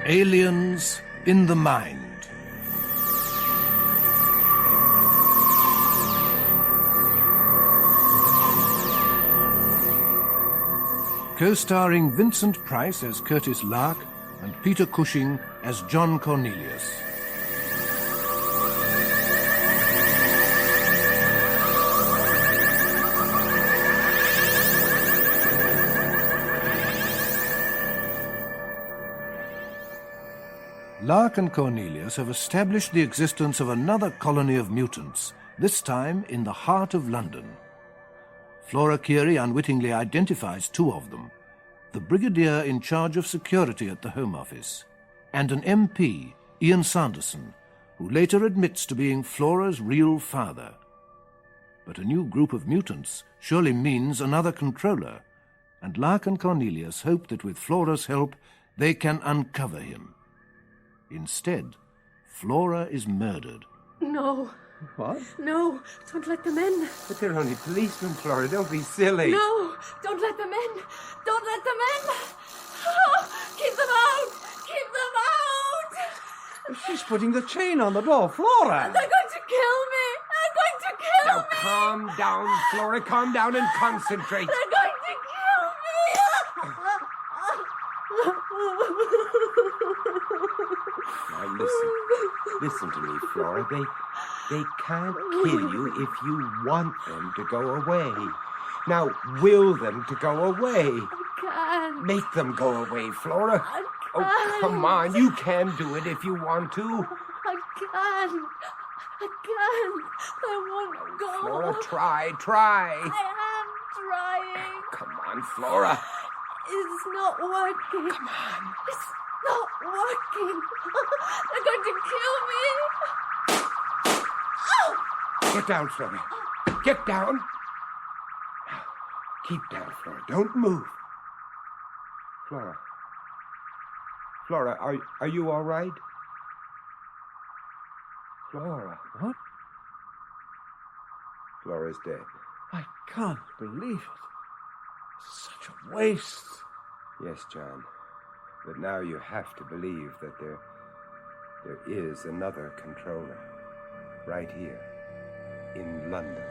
Aliens in the Mind. Co-starring Vincent Price as Curtis Lark and Peter Cushing as John Cornelius. Lark and Cornelius have established the existence of another colony of mutants, this time in the heart of London. Flora Curie unwittingly identifies two of them, the brigadier in charge of security at the Home Office, and an MP, Ian Sanderson, who later admits to being Flora's real father. But a new group of mutants surely means another controller, and Lark and Cornelius hope that with Flora's help they can uncover him. Instead, Flora is murdered. No. What? No, don't let them in. But they're only policemen, Flora. Don't be silly. No, don't let them in. Don't let them in. Oh, keep them out. Keep them out. She's putting the chain on the door, Flora. They're going to kill me. They're going to kill Now me. calm down, Flora. Calm down and concentrate. They're going to kill me. Now listen to me, Flora. They can't kill you if you want them to go away. Now, will them to go away. I can't. Make them go away, Flora. I can't. Oh, come on. You can do it if you want to. I can't. I can't. I won't go. Flora, try. I am trying. Come on, Flora. It's not working. Come on. It's not working. They're going to kill me. Get down, Flora. Get down. Now, keep down, Flora. Don't move. Flora, are you all right? Flora. What? Flora's dead. I can't believe it. Such a waste. Yes, John. But now you have to believe that there is another controller. Right here. In London.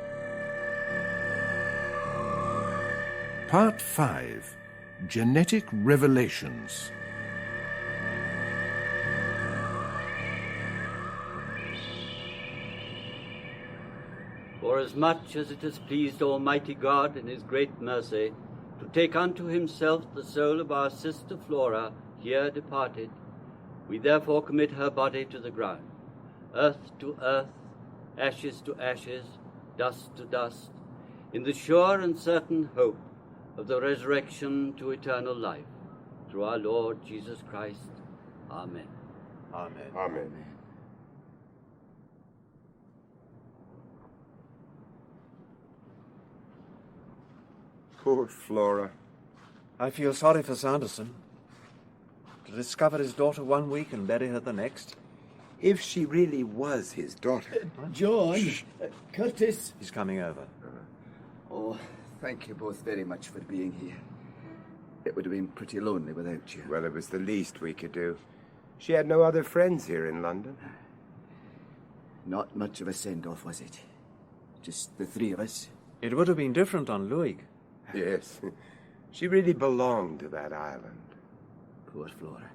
Part 5. Genetic Revelations. Forasmuch as it has pleased Almighty God in his great mercy to take unto himself the soul of our sister Flora, here departed, we therefore commit her body to the ground, earth to earth, ashes to ashes, dust to dust, in the sure and certain hope of the resurrection to eternal life, through our Lord Jesus Christ. Amen. Amen. Amen. Poor Flora. I feel sorry for Sanderson. To discover his daughter one week and bury her the next. If she really was his daughter. John, Curtis. He's coming over. Oh, thank you both very much for being here. It would have been pretty lonely without you. Well, it was the least we could do. She had no other friends here in London. Not much of a send-off, was it? Just the three of us. It would have been different on Luig. Yes. She really belonged to that island. Poor Flora.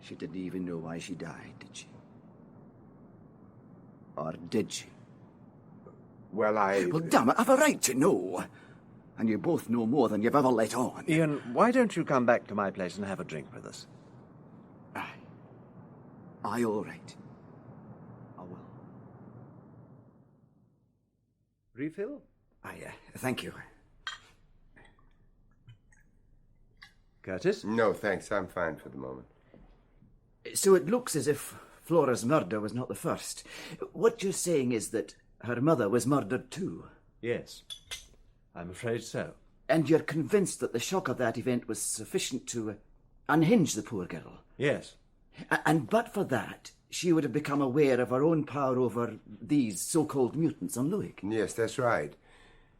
She didn't even know why she died, did she? Or did she? Well, Well, damn it, I've a right to know. And you both know more than you've ever let on. Ian, why don't you come back to my place and have a drink with us? Aye, all right. I will. Refill? Aye, thank you. Curtis? No, thanks. I'm fine for the moment. So it looks as if Flora's murder was not the first. What you're saying is that her mother was murdered too? Yes. I'm afraid so. And you're convinced that the shock of that event was sufficient to unhinge the poor girl? Yes. And but for that, she would have become aware of her own power over these so-called mutants on Luig. Yes, that's right.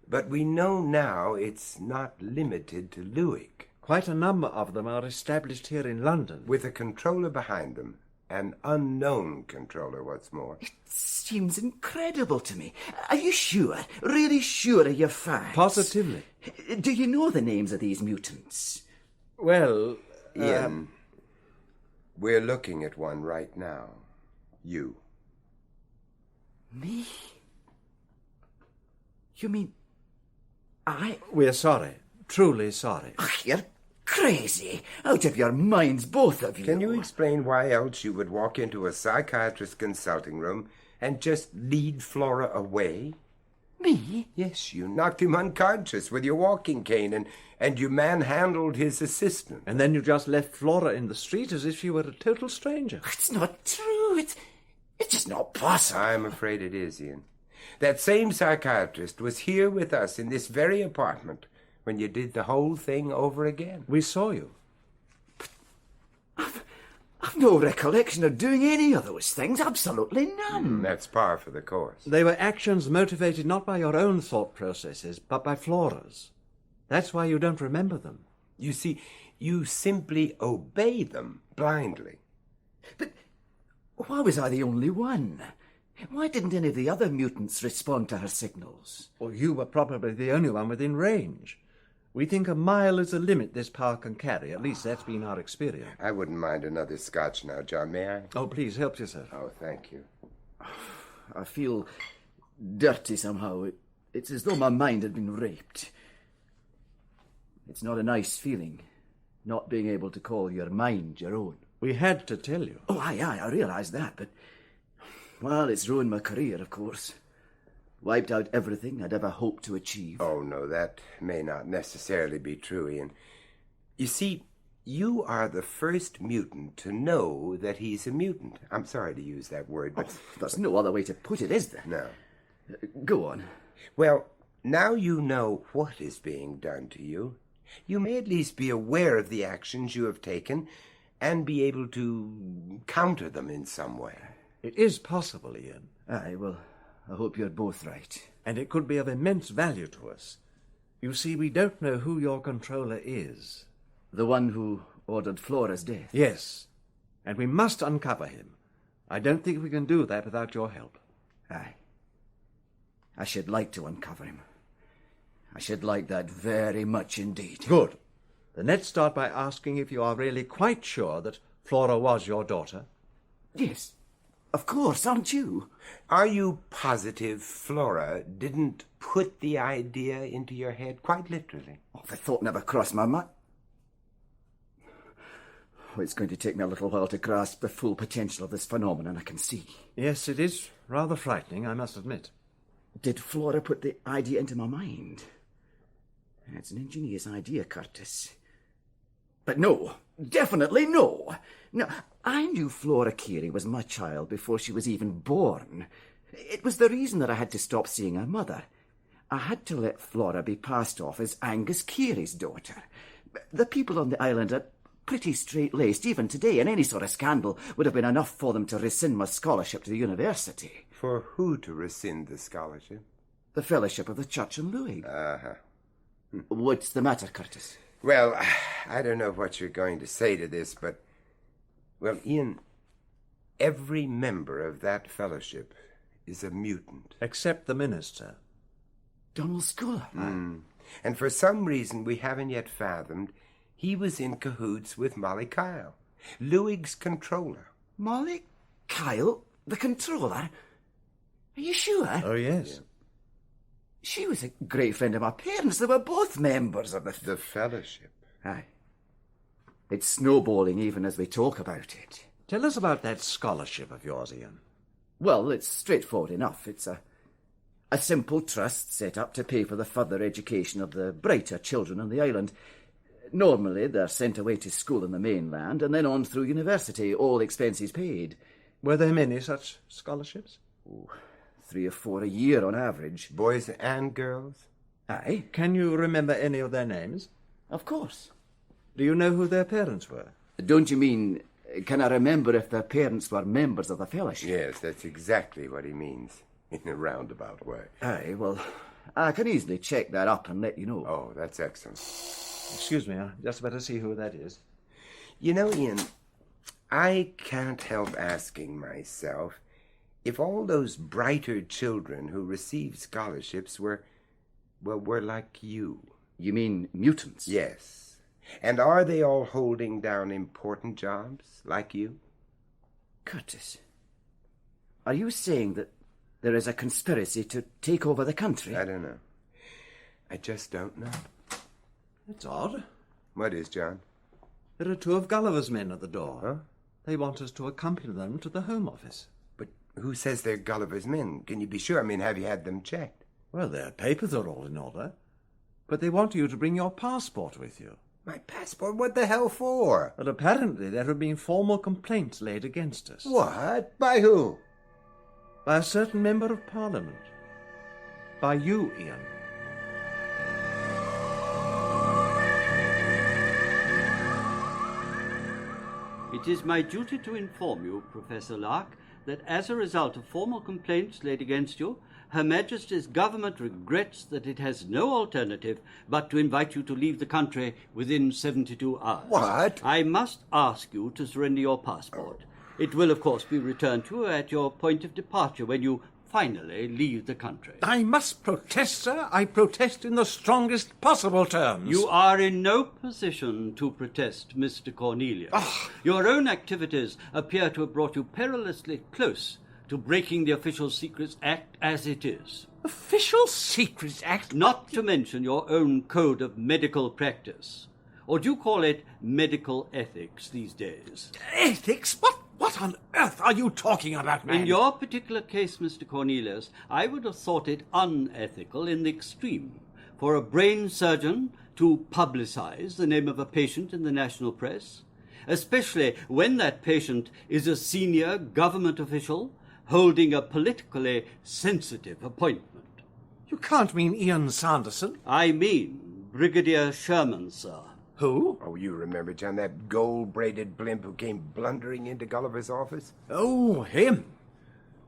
But we know now it's not limited to Luig. Quite a number of them are established here in London. With a controller behind them. An unknown controller, what's more. It seems incredible to me. Are you sure? Really sure of your facts? Positively. Do you know the names of these mutants? Well, Ian, we're looking at one right now. You. Me? You mean I? we're sorry. Truly sorry. Ach, you're crazy. Out of your minds, both of you. Can you explain why else you would walk into a psychiatrist's consulting room and just lead Flora away? Me? Yes, you knocked him unconscious with your walking cane and you manhandled his assistant. And then you just left Flora in the street as if she were a total stranger. It's not true. It's just not possible. I'm afraid it is, Ian. That same psychiatrist was here with us in this very apartment when you did the whole thing over again. We saw you. I've no recollection of doing any of those things. Absolutely none. That's par for the course. They were actions motivated not by your own thought processes, but by Flora's. That's why you don't remember them. You see, you simply obey them blindly. But why was I the only one? Why didn't any of the other mutants respond to her signals? Well, you were probably the only one within range. We think a mile is the limit this power can carry. At least that's been our experience. I wouldn't mind another scotch now, John. May I? Oh, please, help yourself. Oh, thank you. I feel dirty somehow. It's as though my mind had been raped. It's not a nice feeling, not being able to call your mind your own. We had to tell you. Oh, aye, I realise that, but... Well, it's ruined my career, of course. Wiped out everything I'd ever hoped to achieve. Oh, no, that may not necessarily be true, Ian. You see, you are the first mutant to know that he's a mutant. I'm sorry to use that word, but... There's no other way to put it, is there? No. Go on. Well, now you know what is being done to you. You may at least be aware of the actions you have taken and be able to counter them in some way. It is possible, Ian. Aye, well, I hope you're both right. And it could be of immense value to us. You see, we don't know who your controller is. The one who ordered Flora's death? Yes, and we must uncover him. I don't think we can do that without your help. Aye. I should like to uncover him. I should like that very much indeed. Good. Then let's start by asking if you are really quite sure that Flora was your daughter. Yes, of course, aren't you? Are you positive Flora didn't put the idea into your head, quite literally? Oh, the thought never crossed my mind. Oh, it's going to take me a little while to grasp the full potential of this phenomenon, I can see. Yes, it is rather frightening, I must admit. Did Flora put the idea into my mind? It's an ingenious idea, Curtis. But no, definitely no. No, I knew Flora Carey was my child before she was even born. It was the reason that I had to stop seeing her mother. I had to let Flora be passed off as Angus Carey's daughter. The people on the island are pretty straight-laced even today, and any sort of scandal would have been enough for them to rescind my scholarship to the university. For who to rescind the scholarship? The Fellowship of the Church in Louis. Uh-huh. What's the matter, Curtis? Well, I don't know what you're going to say to this, but... Well, Ian, every member of that fellowship is a mutant. Except the minister. Donald Sculler. And for some reason we haven't yet fathomed, he was in cahoots with Molly Kyle, Lewig's controller. Molly Kyle, the controller? Are you sure? Oh, yes. Yeah. She was a great friend of my parents. They were both members of The fellowship. Aye. It's snowballing even as we talk about it. Tell us about that scholarship of yours, Ian. Well, it's straightforward enough. It's a simple trust set up to pay for the further education of the brighter children on the island. Normally, they're sent away to school in the mainland and then on through university, all expenses paid. Were there many such scholarships? 3 or 4 a year on average. Boys and girls? Aye, Can you remember any of their names? of course. Do you know who their parents were? Don't you mean, can I remember if their parents were members of the fellowship? Yes, that's exactly what he means, in a roundabout way. Aye, well, I can easily check that up and let you know. Oh, that's excellent. Excuse me, I just better see who that is. You know, Ian, I can't help asking myself if all those brighter children who receive scholarships were like you. You mean mutants? Yes. And are they all holding down important jobs like you? Curtis, are you saying that there is a conspiracy to take over the country? I don't know. I just don't know. It's odd. What is, John? There are 2 of Gulliver's men at the door. Huh? They want us to accompany them to the Home Office. But who says they're Gulliver's men? Can you be sure? I mean, have you had them checked? Well, their papers are all in order. But they want you to bring your passport with you. My passport? What the hell for? But apparently there have been formal complaints laid against us. What? By who? By a certain member of Parliament. By you, Ian. It is my duty to inform you, Professor Lark, that as a result of formal complaints laid against you, Her Majesty's government regrets that it has no alternative but to invite you to leave the country within 72 hours. What? I must ask you to surrender your passport. It will, of course, be returned to you at your point of departure when you finally leave the country. I must protest, sir. I protest in the strongest possible terms. You are in no position to protest, Mr. Cornelius. Your own activities appear to have brought you perilously close to breaking the Official Secrets Act as it is. Official Secrets Act? Not to mention your own code of medical practice. Or do you call it medical ethics these days? Ethics? What on earth are you talking about, man? In your particular case, Mr. Cornelius, I would have thought it unethical in the extreme for a brain surgeon to publicize the name of a patient in the national press, especially when that patient is a senior government official holding a politically sensitive appointment. You can't mean Ian Sanderson. I mean Brigadier Sherman, sir. Who? Oh, you remember, John, that gold-braided blimp who came blundering into Gulliver's office? Oh, him.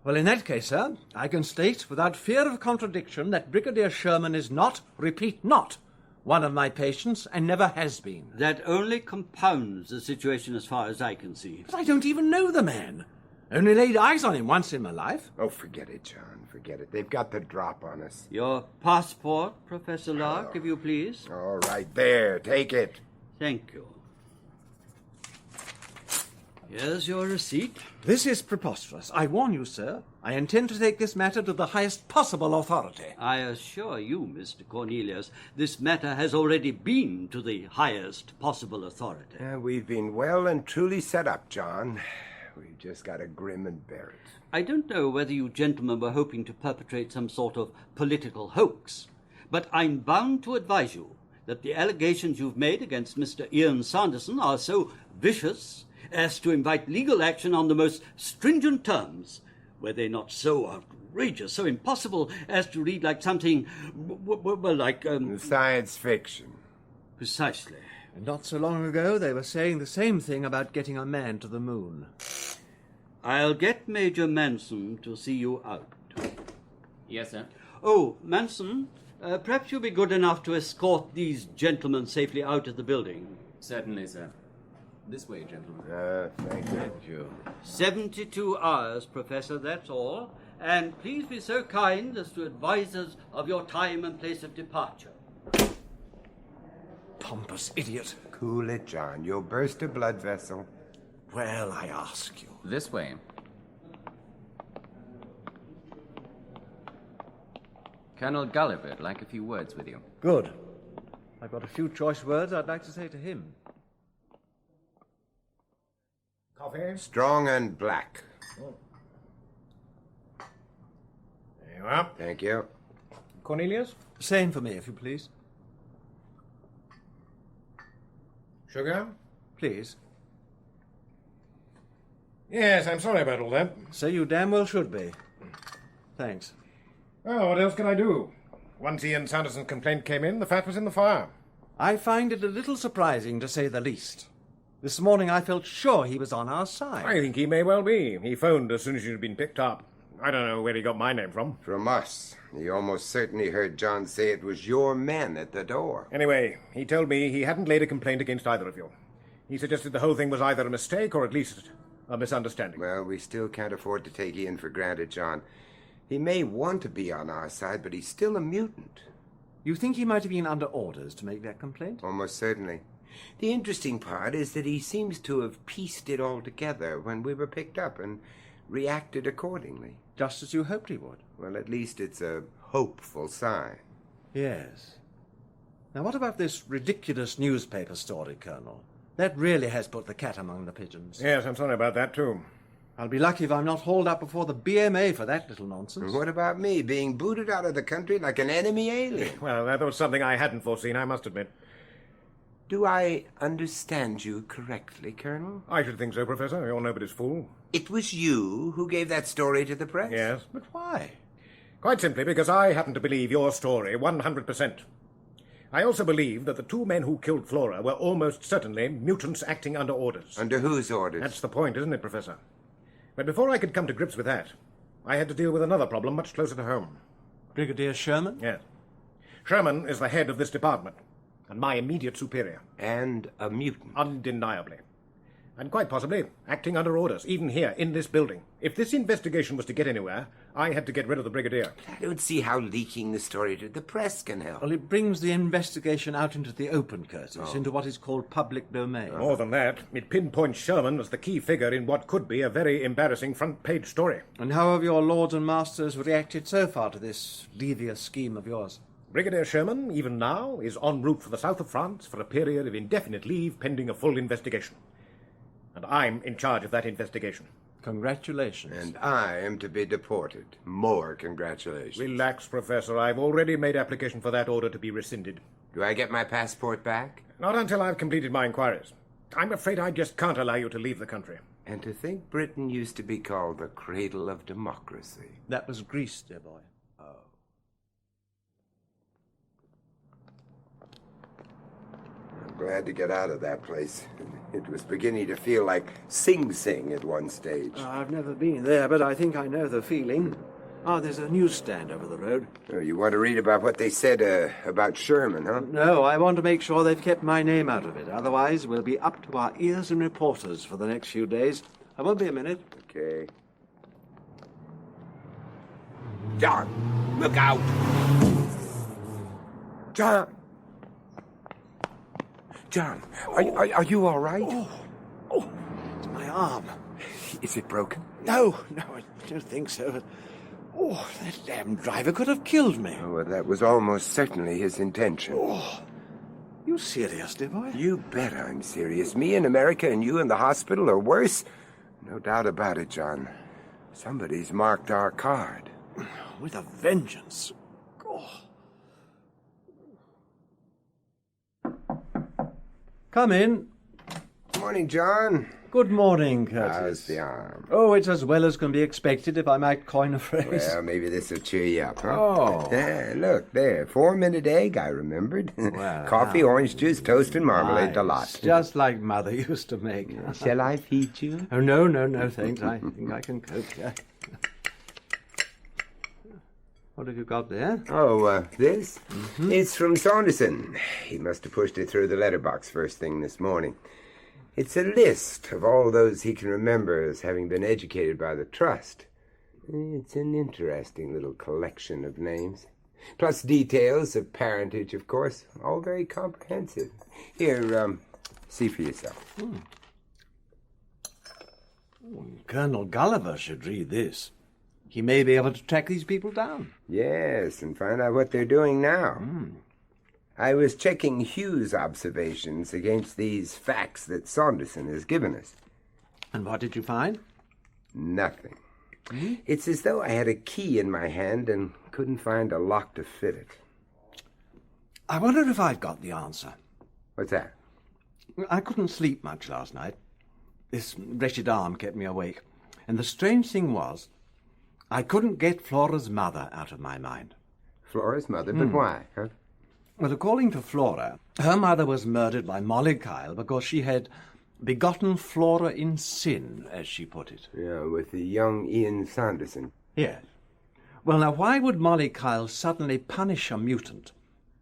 Well, in that case, sir, I can state without fear of contradiction that Brigadier Sherman is not, repeat, not, one of my patients and never has been. That only compounds the situation as far as I can see. But I don't even know the man. Only laid eyes on him once in my life. Oh, forget it, John, forget it. They've got the drop on us. Your passport, Professor Lark, if you please. All right, there, take it. Thank you. Here's your receipt. This is preposterous. I warn you, sir. I intend to take this matter to the highest possible authority. I assure you, Mr. Cornelius, this matter has already been to the highest possible authority. We've been well and truly set up, John. We've just got to grim and bear it. I don't know whether you gentlemen were hoping to perpetrate some sort of political hoax, but I'm bound to advise you that the allegations you've made against Mr. Ian Sanderson are so vicious as to invite legal action on the most stringent terms. Were they not so outrageous, so impossible as to read like something, like... Science fiction. Precisely. And not so long ago they were saying the same thing about getting a man to the moon. I'll get Major Manson to see you out. Yes, sir. Oh, Manson, perhaps you'll be good enough to escort these gentlemen safely out of the building. Certainly, sir. This way, gentlemen. Thank you. 72 hours, Professor, that's all. And please be so kind as to advise us of your time and place of departure. Pompous idiot. Cool it, John. You'll burst a blood vessel. Well, I ask you. This way. Colonel Gulliver would like a few words with you. Good. I've got a few choice words I'd like to say to him. Coffee? Strong and black. There you are. Thank you. Cornelius? Same for me, if you please. Sugar? Please. Yes, I'm sorry about all that. So you damn well should be. Thanks. Oh, what else can I do? Once Ian Sanderson's complaint came in, the fat was in the fire. I find it a little surprising, to say the least. This morning I felt sure he was on our side. I think he may well be. He phoned as soon as you'd been picked up. I don't know where he got my name from. From us. He almost certainly heard John say it was your men at the door. Anyway, he told me he hadn't laid a complaint against either of you. He suggested the whole thing was either a mistake or at least a misunderstanding. Well, we still can't afford to take Ian for granted, John. He may want to be on our side, but he's still a mutant. You think he might have been under orders to make that complaint? Almost certainly. The interesting part is that he seems to have pieced it all together when we were picked up and reacted accordingly. Just as you hoped he would. Well, at least it's a hopeful sign. Yes. Now, what about this ridiculous newspaper story, Colonel? That really has put the cat among the pigeons. Yes, I'm sorry about that, too. I'll be lucky if I'm not hauled up before the BMA for that little nonsense. And what about me, being booted out of the country like an enemy alien? Well, that was something I hadn't foreseen, I must admit. Do I understand you correctly, Colonel? I should think so, Professor. You're nobody's fool. It was you who gave that story to the press? Yes. But why? Quite simply because I happen to believe your story 100%. I also believe that the two men who killed Flora were almost certainly mutants acting under orders. Under whose orders? That's the point, isn't it, Professor? But before I could come to grips with that, I had to deal with another problem much closer to home. Brigadier Sherman? Yes. Sherman is the head of this department, and my immediate superior. And a mutant. Undeniably. And quite possibly acting under orders, even here, in this building. If this investigation was to get anywhere, I had to get rid of the Brigadier. I don't see how leaking the story to the press can help. Well, it brings the investigation out into the open, Curtis, into what is called public domain. More than that, it pinpoints Sherman as the key figure in what could be a very embarrassing front-page story. And how have your lords and masters reacted so far to this devious scheme of yours? Brigadier Sherman, even now, is en route for the south of France for a period of indefinite leave pending a full investigation. And I'm in charge of that investigation. Congratulations. And I am to be deported. More congratulations. Relax, Professor. I've already made application for that order to be rescinded. Do I get my passport back? Not until I've completed my inquiries. I'm afraid I just can't allow you to leave the country. And to think Britain used to be called the cradle of democracy. That was Greece, dear boy. Glad to get out of that place. It was beginning to feel like Sing Sing at one stage. I've never been there, but I think I know the feeling. There's a newsstand over the road. Oh, you want to read about what they said about Sherman, huh? No, I want to make sure they've kept my name out of it. Otherwise, we'll be up to our ears in reporters for the next few days. I won't be a minute. Okay. John, look out! John! John, are you all right? Oh, it's my arm. Is it broken? No, I don't think so. That damn driver could have killed me. Oh, well, that was almost certainly his intention. You serious, dear boy? You bet I'm serious. Me in America and you in the hospital, or worse? No doubt about it, John. Somebody's marked our card. With a vengeance. Come in. Morning, John. Good morning, Curtis. How's the arm? Oh, it's as well as can be expected, if I might coin a phrase. Well, maybe this will cheer you up, huh? Oh. Look, there. 4-minute egg, I remembered. Well, coffee, orange juice, toast, and marmalade, a lot. Just like Mother used to make. Shall I feed you? Oh, no, thanks. I think I can cope, yeah. What have you got there? Oh, this? Mm-hmm. It's from Saunderson. He must have pushed it through the letterbox first thing this morning. It's a list of all those he can remember as having been educated by the Trust. It's an interesting little collection of names. Plus details of parentage, of course. All very comprehensive. Here, see for yourself. Colonel Gulliver should read this. He may be able to track these people down. Yes, and find out what they're doing now. I was checking Hugh's observations against these facts that Saunderson has given us. And what did you find? Nothing. It's as though I had a key in my hand and couldn't find a lock to fit it. I wonder if I've got the answer. What's that? I couldn't sleep much last night. This wretched arm kept me awake. And the strange thing was, I couldn't get Flora's mother out of my mind. Flora's mother? But why, huh? Well, according to Flora, her mother was murdered by Molly Kyle because she had begotten Flora in sin, as she put it. Yeah, with the young Ian Sanderson. Yes. Well, now, why would Molly Kyle suddenly punish a mutant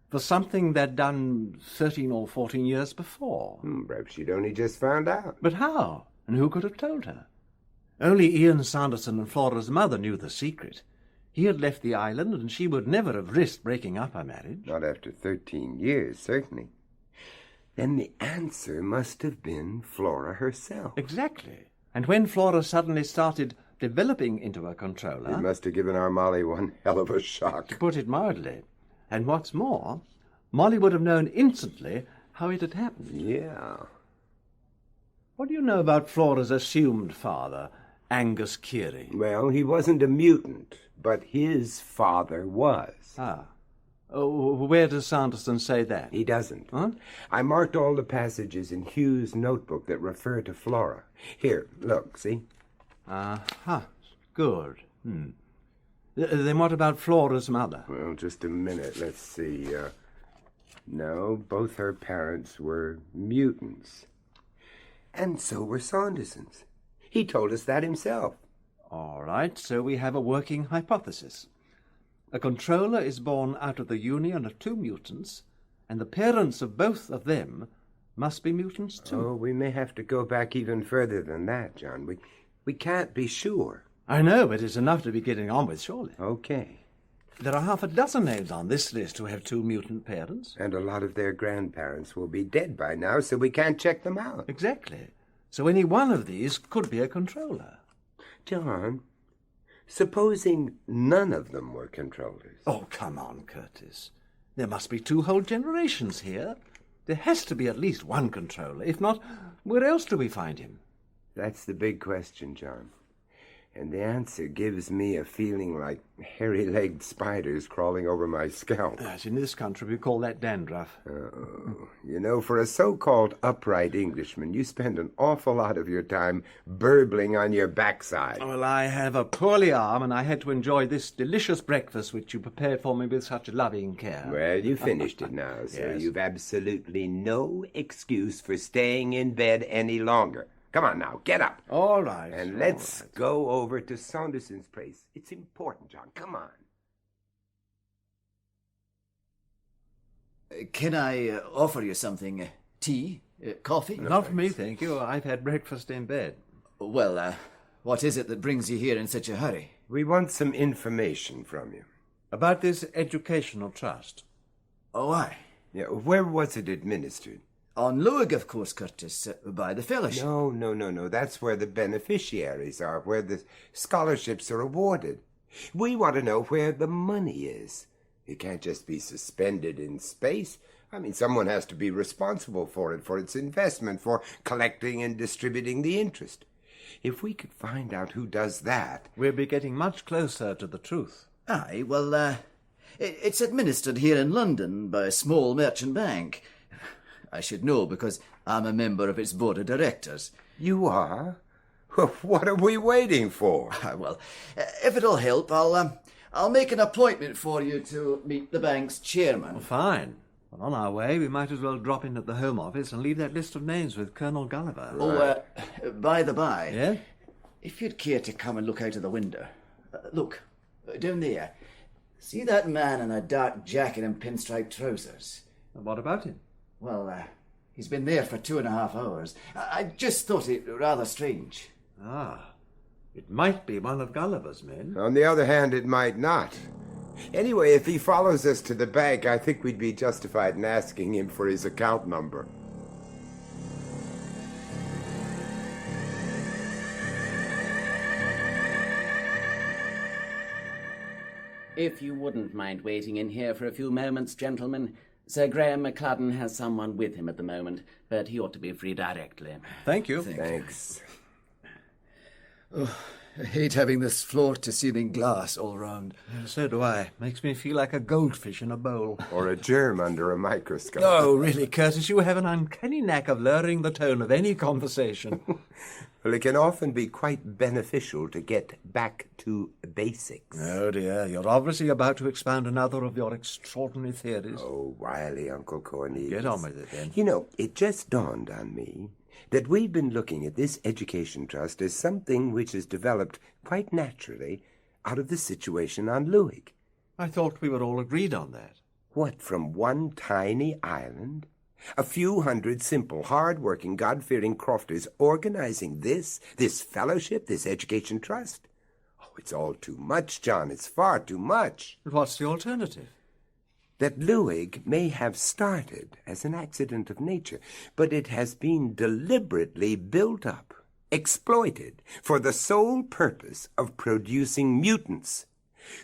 for something they'd done 13 or 14 years before? Perhaps she'd only just found out. But how? And who could have told her? Only Ian Sanderson and Flora's mother knew the secret. He had left the island, and she would never have risked breaking up her marriage. Not after 13 years, certainly. Then the answer must have been Flora herself. Exactly. And when Flora suddenly started developing into a controller... It must have given our Molly one hell of a shock. To put it mildly. And what's more, Molly would have known instantly how it had happened. Yeah. What do you know about Flora's assumed father, Angus Keary? Well, he wasn't a mutant, but his father was. Ah. Oh, where does Sanderson say that? He doesn't. Huh? I marked all the passages in Hugh's notebook that refer to Flora. Here, look, see? Good. Then what about Flora's mother? Well, just a minute. Let's see. No, both her parents were mutants. And so were Sanderson's. He told us that himself. All right, so we have a working hypothesis. A controller is born out of the union of two mutants, and the parents of both of them must be mutants too. Oh, we may have to go back even further than that, John. We can't be sure. I know, but it's enough to be getting on with, surely. Okay. There are half a dozen names on this list who have two mutant parents. And a lot of their grandparents will be dead by now, so we can't check them out. Exactly. So any one of these could be a controller. John, supposing none of them were controllers. Oh, come on, Curtis. There must be two whole generations here. There has to be at least one controller. If not, where else do we find him? That's the big question, John. And the answer gives me a feeling like hairy-legged spiders crawling over my scalp. Yes, in this country we call that dandruff. You know, for a so-called upright Englishman, you spend an awful lot of your time burbling on your backside. Well, I have a poorly arm, and I had to enjoy this delicious breakfast which you prepared for me with such loving care. Well, you finished it now, so Yes. You've absolutely no excuse for staying in bed any longer. Come on now, get up. All right. And let's go over to Sanderson's place. It's important, John. Come on. Can I offer you something? Tea? Coffee? Not for me, thank you. I've had breakfast in bed. Well, what is it that brings you here in such a hurry? We want some information from you. About this educational trust. Oh, aye. Yeah, where was it administered? On Luig, of course, Curtis, by the fellowship. No. That's where the beneficiaries are, where the scholarships are awarded. We want to know where the money is. It can't just be suspended in space. I mean, someone has to be responsible for it, for its investment, for collecting and distributing the interest. If we could find out who does that... We'll be getting much closer to the truth. Aye, well, it's administered here in London by a small merchant bank. I should know because I'm a member of its board of directors. You are? Well, what are we waiting for? Well, if it'll help, I'll make an appointment for you to meet the bank's chairman. Well, fine. Well, on our way, we might as well drop in at the Home Office and leave that list of names with Colonel Gulliver. Oh, by the by, Yeah? if you'd care to come and look out of the window. Look, down there. See that man in a dark jacket and pinstripe trousers? And what about him? Well, he's been there for 2.5 hours. I just thought it rather strange. Ah, it might be one of Gulliver's men. On the other hand, it might not. Anyway, if he follows us to the bank, I think we'd be justified in asking him for his account number. If you wouldn't mind waiting in here for a few moments, gentlemen. Sir Graham McCludden has someone with him at the moment, but he ought to be free directly. Thank you. Thanks. Oh, I hate having this floor-to-ceiling glass all round. So do I. Makes me feel like a goldfish in a bowl. Or a germ under a microscope. Oh, really, Curtis, you have an uncanny knack of lowering the tone of any conversation. Well, it can often be quite beneficial to get back to basics. Oh, dear, you're obviously about to expound another of your extraordinary theories. Oh, wily Uncle Cornelius. Get on with it, then. You know, it just dawned on me that we've been looking at this education trust as something which has developed quite naturally out of the situation on Luig. I thought we were all agreed on that. What, from one tiny island? A few hundred simple, hard-working, God-fearing crofters organizing this fellowship, this education trust? Oh, it's all too much, John. It's far too much. But what's the alternative? That Luig may have started as an accident of nature, but it has been deliberately built up, exploited, for the sole purpose of producing mutants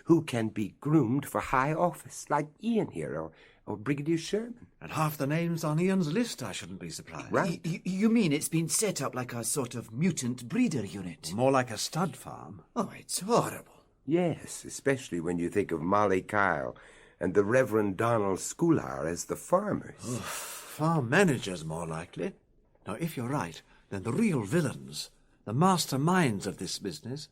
who can be groomed for high office, like Ian here, or Brigadier Sherman. And half the names on Ian's list, I shouldn't be surprised. Right. You mean it's been set up like a sort of mutant breeder unit? More like a stud farm. Oh, it's horrible. Yes, especially when you think of Molly Kyle and the Reverend Donald Schoolar as the farmers. Farm managers, more likely. Now, if you're right, then the real villains, the masterminds of this business,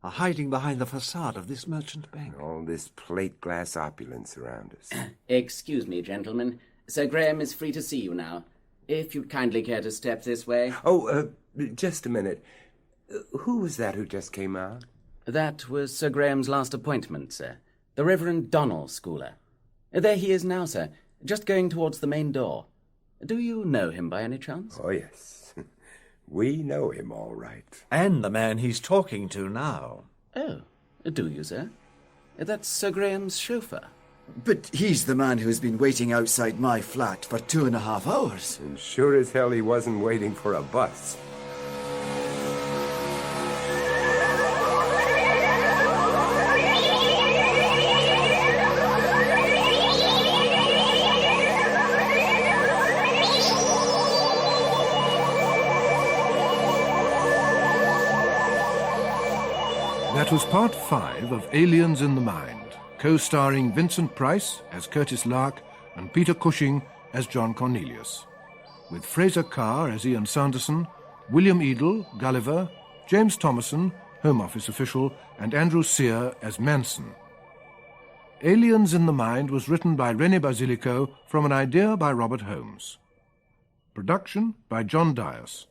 are hiding behind the facade of this merchant bank. All this plate-glass opulence around us. Excuse me, gentlemen. Sir Graham is free to see you now. If you'd kindly care to step this way. Oh, just a minute. Who was that who just came out? That was Sir Graham's last appointment, sir. The Reverend Donald Schooler. There he is now, sir, just going towards the main door. Do you know him by any chance? Oh, yes. We know him all right. And the man he's talking to now. Oh, do you, sir? That's Sir Graham's chauffeur. But he's the man who's been waiting outside my flat for 2.5 hours. And sure as hell he wasn't waiting for a bus. That was part 5 of Aliens in the Mind, co-starring Vincent Price as Curtis Lark and Peter Cushing as John Cornelius, with Fraser Carr as Ian Sanderson, William Edel, Gulliver, James Thomason, Home Office official, and Andrew Sear as Manson. Aliens in the Mind was written by René Basilico from an idea by Robert Holmes. Production by John Dias.